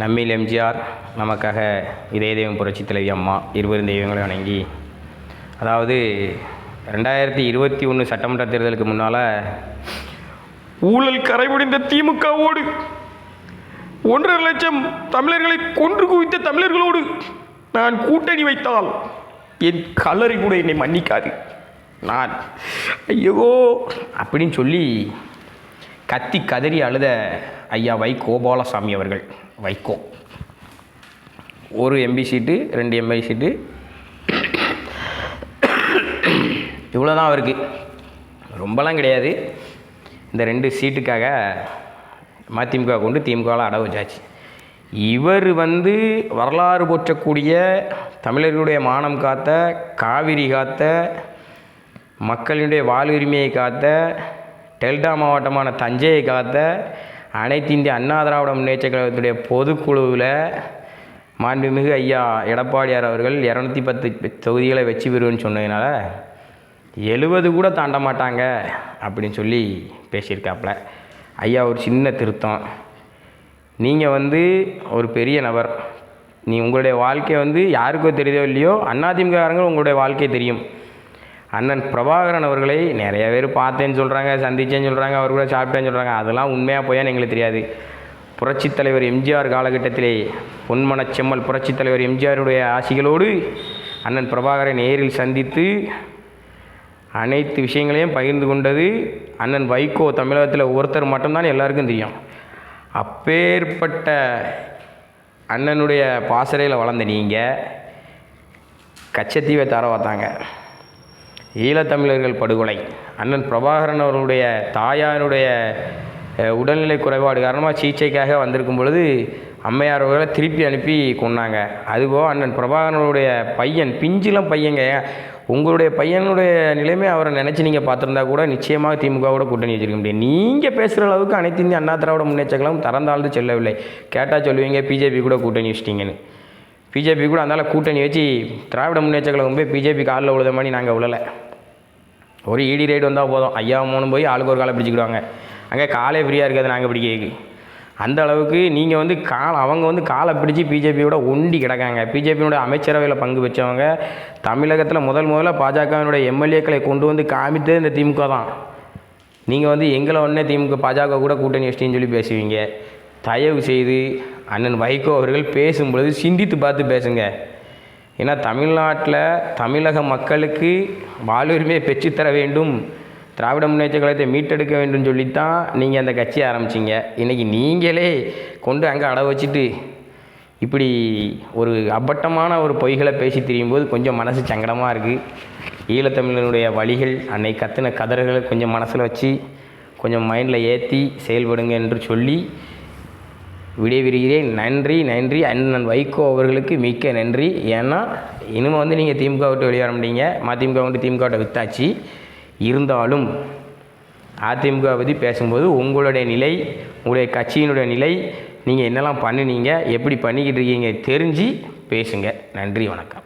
நம்மில் எம்ஜிஆர், நமக்காக இதய தெய்வம் புரட்சித் தலைவி அம்மா, இருவரும் தெய்வங்களை வணங்கி, அதாவது 2021 சட்டமன்ற தேர்தலுக்கு முன்னால் ஊழல் கரைபுடிந்த திமுகவோடு 1.5 லட்சம் தமிழர்களை கொன்று குவித்த தமிழர்களோடு நான் கூட்டணி வைத்தால் என் கல்லறை கூட என்னை மன்னிக்காது. நான் ஐயோ அப்படின்னு சொல்லி கத்தி கதறி அழுத ஐயா கோபாலசாமி அவர்கள். வைகோ ஒரு எம்பி சீட்டு, 2 எம்பி சீட்டு, இவ்வளோதான் அவருக்கு, ரொம்பலாம் கிடையாது. இந்த 2 சீட்டுக்காக மதிமுக கொண்டு திமுகவில் அட வச்சாச்சு. இவர் வரலாறு போற்றக்கூடிய தமிழர்களுடைய மானம் காத்த, காவிரி காத்த, மக்களினுடைய வாழ்வுரிமையை காத்த, டெல்டா மாவட்டமான தஞ்சையை காத்த, அனைத்து இந்திய அண்ணா திராவிட முன்னேற்ற கழகத்துடைய பொதுக்குழுவில் மாண்புமிகு ஐயா எடப்பாடியார் அவர்கள் 210 தொகுதிகளை வெற்றி பெறுவேன்னு சொன்னதுனால 70 கூட தாண்ட மாட்டாங்க அப்படின்னு சொல்லி பேசியிருக்காப்புல. ஐயா ஒரு சின்ன திருத்தம், நீங்கள் ஒரு பெரிய நபர், உங்களுடைய வாழ்க்கை யாருக்கோ தெரியுதோ இல்லையோ அதிமுககாரங்க உங்களுடைய வாழ்க்கை தெரியும். அண்ணன் பிரபாகரன் அவர்களை நிறைய பேர் பார்த்தேன்னு சொல்கிறாங்க, சந்தித்தேன்னு சொல்கிறாங்க, அவர் கூட சாப்பிட்டேன்னு சொல்கிறாங்க. அதெல்லாம் உண்மையாக போயான்னு எங்களுக்கு தெரியாது. புரட்சித் தலைவர் எம்ஜிஆர் காலகட்டத்திலே பொன்மனச் செம்மல் புரட்சித் தலைவர் எம்ஜிஆருடைய ஆசிகளோடு அண்ணன் பிரபாகரன் நேரில் சந்தித்து அனைத்து விஷயங்களையும் பகிர்ந்து கொண்டது அண்ணன் வைகோ. தமிழகத்தில் ஒருத்தர் மட்டும்தான் எல்லாருக்கும் தெரியும். அப்பேற்பட்ட அண்ணனுடைய பாசறையில் வளர்ந்த நீங்கள் கச்சத்தீவை தர பார்த்தாங்க. ஈழத்தமிழர்கள் படுகொலை, அண்ணன் பிரபாகரன் அவர்களுடைய தாயாருடைய உடல்நிலை குறைபாடு காரணமாக சிகிச்சைக்காக வந்திருக்கும் பொழுது அம்மையார் அவர்களை திருப்பி அனுப்பி கொண்டாங்க. அதுபோல் அண்ணன் பிரபாகரனுடைய பையன், பிஞ்சிலம் பையங்க, உங்களுடைய பையனுடைய நிலைமை அவரை நினச்சி நீங்கள் பார்த்துருந்தா கூட நிச்சயமாக திமுகவோட கூட்டணி வச்சுருக்க முடியும். நீங்கள் பேசுகிற அளவுக்கு அனைத்து இந்திய அண்ணா திராவிட முன்னேற்ற கழகம் திறந்தாழ்ந்து செல்லவில்லை. கேட்டால் சொல்லுவீங்க பிஜேபி கூட கூட்டணி வச்சிட்டிங்கன்னு. பிஜேபி கூட அதனால் கூட்டணி வச்சு திராவிட முன்னேற்ற கழகம் போய் பிஜேபி காலில் விழுத மாதிரி நாங்கள் விழலை. ஒரு இடி ரைடு வந்தால் போதும், ஐயா மூணு போய் ஆளுக்கு ஒரு காலை பிடிச்சிக்கிடுவாங்க. அங்கே காலே ஃப்ரீயாக இருக்காது நாங்கள் பிடிக்க. அந்த அளவுக்கு நீங்கள் அவங்க காலை பிடிச்சி பிஜேபியோட ஒண்டி கிடக்காங்க. பிஜேபியோட அமைச்சரவையில் பங்கு வச்சவங்க, தமிழகத்தில் முதல்ல பாஜகவினுடைய எம்எல்ஏக்களை கொண்டு காமித்தது இந்த திமுக தான். நீங்கள் எங்களை உடனே திமுக பாஜக கூட கூட்டணி வச்சிட்டின்னு சொல்லி பேசுவீங்க. தயவு செய்து அண்ணன் வைகோ அவர்கள் பேசும்பொழுது சிந்தித்து பார்த்து பேசுங்க. ஏன்னா தமிழ்நாட்டில் தமிழக மக்களுக்கு வாழ்வுரிமையை பெற்றுத்தர வேண்டும், திராவிட முன்னேற்ற கழகத்தை மீட்டெடுக்க வேண்டும் சொல்லித்தான் நீங்கள் அந்த கட்சியை ஆரம்பிச்சிங்க. இன்றைக்கி நீங்களே கொண்டு அங்கே அட வச்சுட்டு இப்படி ஒரு அப்பட்டமான ஒரு பொய்களை பேசி திரியும்போது கொஞ்சம் மனசு சங்கடமாக இருக்குது. ஈழத்தமிழனுடைய வழிகள், அன்னை கத்தின கதறுகளை கொஞ்சம் மனசில் வச்சு கொஞ்சம் மைண்டில் ஏற்றி செயல்படுங்க என்று சொல்லி விடைபெறுகிறேன். நன்றி நன்றி. அண்ணன் வைகோ அவர்களுக்கு மிக்க நன்றி. ஏன்னா இனிமேல் நீங்கள் திமுக விட்டு வெளியே வர முடியுங்க. மதிமுக திமுக விட்ட வித்தாச்சு. இருந்தாலும் அதிமுக பற்றி பேசும்போது உங்களுடைய நிலை, உங்களுடைய கட்சியினுடைய நிலை, நீங்கள் என்னெல்லாம் பண்ணினீங்க, எப்படி பண்ணிக்கிட்டு இருக்கீங்க தெரிஞ்சு பேசுங்க. நன்றி, வணக்கம்.